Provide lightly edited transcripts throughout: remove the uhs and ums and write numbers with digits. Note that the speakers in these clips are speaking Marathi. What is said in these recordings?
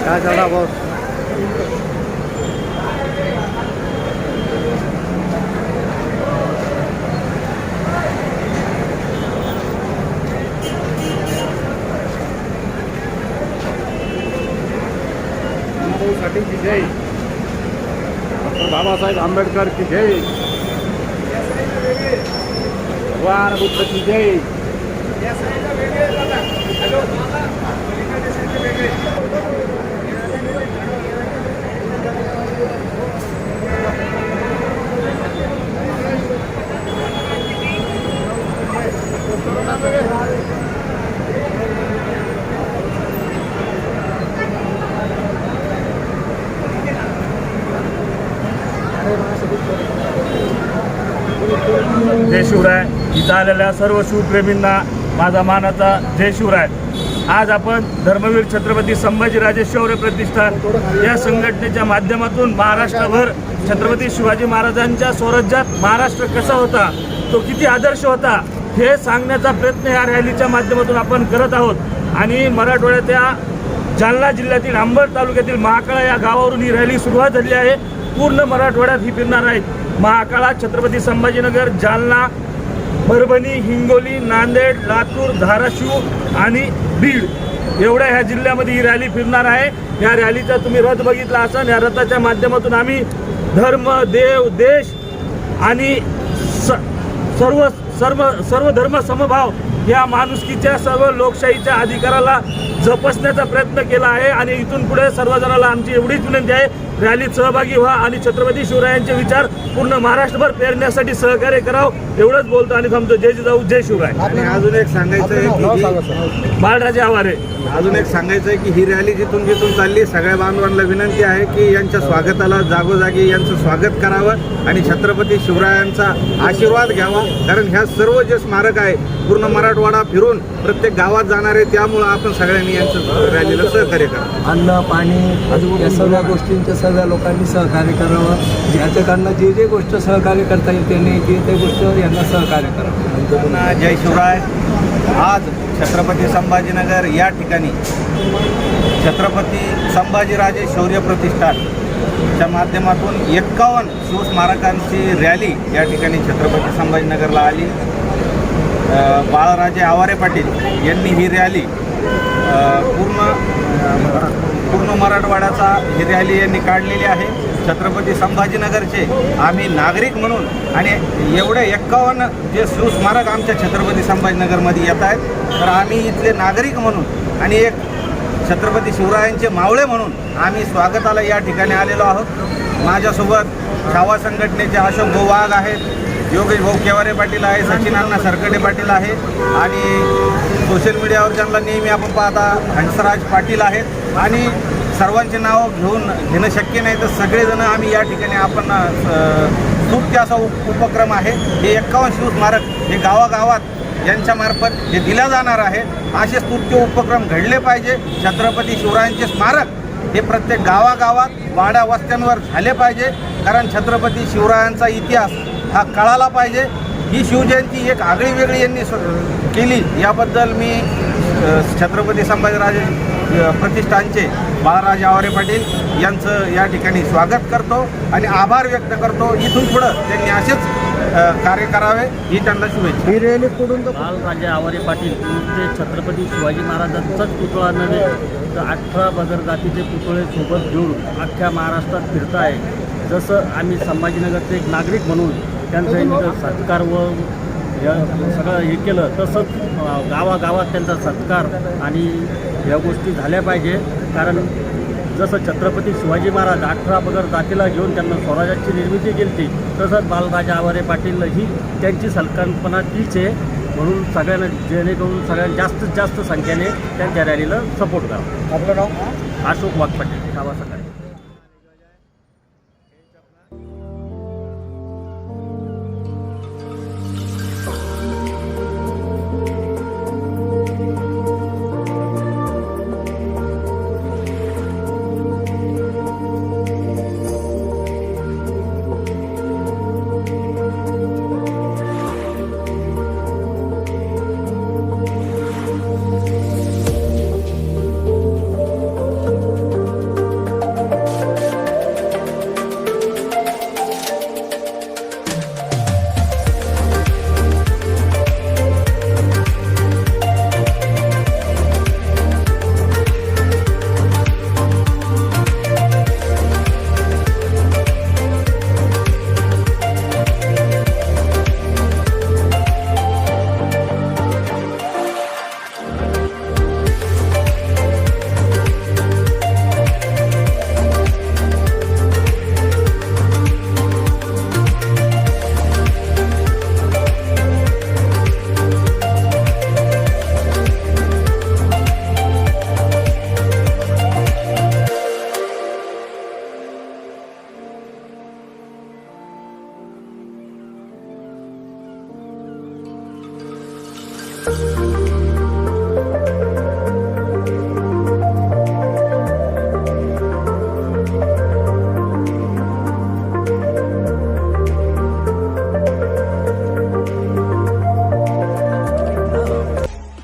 काय चला बॉस. की जय. बाबासाहेब आंबेडकर की जय. भगवान बुद्ध की जय. जय शिवराय. इथं आलेल्या सर्व शिवप्रेमींना माझा मानाचा जय शिवराय. आज आपण धर्मवीर छत्रपती संभाजीराजे शौर्य प्रतिष्ठान या संघटनेच्या माध्यमातून महाराष्ट्रभर छत्रपती शिवाजी महाराजांच्या स्वराज्यात महाराष्ट्र कसा होता, तो किती आदर्श होता, हे सांगण्याचा प्रयत्न या रॅलीच्या माध्यमातून आपण करत आहोत. आणि मराठवाड्याच्या जालना जिल्ह्यातील अंबड तालुक्यातील महाकाळा या गावावरून ही रॅली सुरुवात झाली आहे. पूर्ण मराठवाड्यात ही फिरणार आहेत. महाकाळा, छत्रपती संभाजीनगर, जालना, परभणी, हिंगोली, नांदेड, लातूर, धाराशिव आणि बीड एवढ्या ह्या जिल्ह्यामध्ये ही रॅली फिरणार आहे. या रॅलीचा तुम्ही रथ बघितला असाल. या रथाच्या माध्यमातून आम्ही धर्म, देव, देश आणि सर्व धर्म समभाव या माणुसकीच्या सर्व लोकशाहीच्या अधिकाराला जपसण्याचा प्रयत्न केला आहे. आणि इथून पुढे सर्वजणाला आमची एवढीच विनंती आहे, रॅलीत सहभागी व्हा आणि छत्रपती शिवरायांचे विचार पूर्ण महाराष्ट्रभर पेरण्यासाठी सहकार्य करावं. एवढंच बोलतो आणि थांबतो. जय जिजाऊ, जय शिवराय. आणि अजून एक सांगायचं आहे बाळराजे आवारे. अजून एक सांगायचं आहे की ही रॅली जिथून जिथून चालली, सगळ्या बांधवांना विनंती आहे की यांच्या स्वागताला जागोजागी यांचं स्वागत करावं आणि छत्रपती शिवरायांचा आशीर्वाद घ्यावा. कारण ह्या सर्व जे स्मारक आहे पूर्ण मराठवाडा फिरून प्रत्येक गावात जाणार आहे. त्यामुळं आपण सगळ्यांनी यांचं रॅलीला सहकार्य करावं. अन्न, पाणी या सगळ्या गोष्टींचं सगळ्या लोकांनी सहकार्य करावं. ज्याच्याकडनं जे जे गोष्ट सहकार्य करता येईल त्यांनी ते गोष्ट यांना सहकार्य करावं. जय शिवराय. आज छत्रपती संभाजीनगर या ठिकाणी छत्रपती संभाजीराजे शौर्य प्रतिष्ठानच्या माध्यमातून 51 शिवस्मारकांची रॅली या ठिकाणी छत्रपती संभाजीनगरला आली. बाळराजे आवारे पाटील यांनी ही रॅली पूर्ण मराठवाड्याचा ही रॅली यांनी काढलेली आहे. छत्रपती संभाजीनगरचे आम्ही नागरिक म्हणून आणि एवढे 51 जे शिवस्मारक आमच्या छत्रपती संभाजीनगरमध्ये येत आहेत, तर आम्ही इथले नागरिक म्हणून आणि एक छत्रपती शिवरायांचे मावळे म्हणून आम्ही स्वागताला या ठिकाणी आलेलो आहोत. माझ्यासोबत छावा संघटनेचे अशोक भाऊ वाघ आहेत, योगेश भाऊ केवारे पाटील आहे, सचिन अण्णा सरकडे पाटील आहे आणि सोशल मीडियावर ज्यांना नेहमी आपण पाहता हंसराज पाटील आहेत. आणि सर्वांचे नाव घेणं शक्य नाही, तर सगळेजण आम्ही या ठिकाणी आपण स्तुत्य असा उपक्रम आहे. हे 51 शिवस्मारक हे गावागावात यांच्यामार्फत हे दिल्या जाणार आहे. असे स्तुत्य उपक्रम घडले पाहिजे. छत्रपती शिवरायांचे स्मारक हे प्रत्येक गावागावात वाड्या वस्त्यांवर झाले पाहिजे. कारण छत्रपती शिवरायांचा इतिहास हा कळाला पाहिजे. ही शिवजयंती एक आगळीवेगळी यांनी केली, याबद्दल मी छत्रपती संभाजीराजे प्रतिष्ठानचे बाळराजे आवारे पाटील यांचं या ठिकाणी स्वागत करतो आणि आभार व्यक्त करतो. इथून पुढं त्यांनी असेच कार्य करावे ही त्यांना शुभेच्छा. ही रॅली कुठून? बाळराजे आवारे पाटील ते छत्रपती शिवाजी महाराजांचाच पुतळा नव्हे तर 18 बगर जातीचे पुतळे सोबत घेऊन अख्ख्या महाराष्ट्रात फिरत आहे. जसं आम्ही संभाजीनगरचे एक नागरिक म्हणून त्यांचा इथं सत्कार व सगळं हे केलं, तसंच गावागावात त्यांचा सत्कार आणि या गोष्टी झाल्या पाहिजे. कारण जसं छत्रपती शिवाजी महाराज 18 बगर जातीला घेऊन त्यांना स्वराज्याची निर्मिती केली, तसंच बाळराजे आवारे पाटील ही त्यांची संकल्पना तीच आहे. म्हणून सगळ्यांना जेणेकरून सगळ्यांना जास्तीत जास्त संख्येने त्यांच्या रॅलीला सपोर्ट करावा. आपलं नाव? अशोक वाघ पाटील, छावा सकाळी.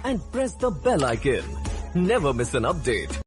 and press the bell icon. Never miss an update.